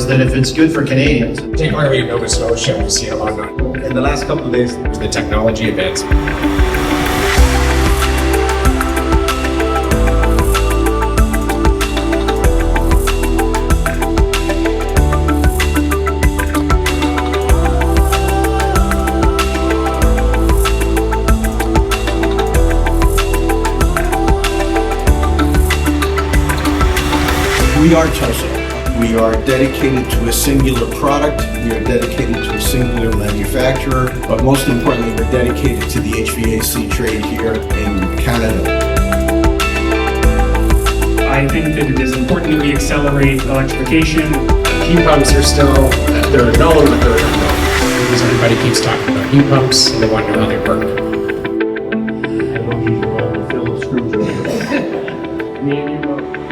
that if it's good for Canadians. Particularly in Nova Scotia, we see a lot of, In the last couple of days, the technology events. We are TOSOT. We are dedicated to a singular product. We are dedicated to a singular manufacturer. But most importantly, we're dedicated to the HVAC trade here in Canada. I think that it is important that we accelerate electrification. Heat pumps are still, they're known, but they're unknown. Because everybody keeps talking about heat pumps and they want to know how they work. I don't need to fill the screwdriver. Me and you both.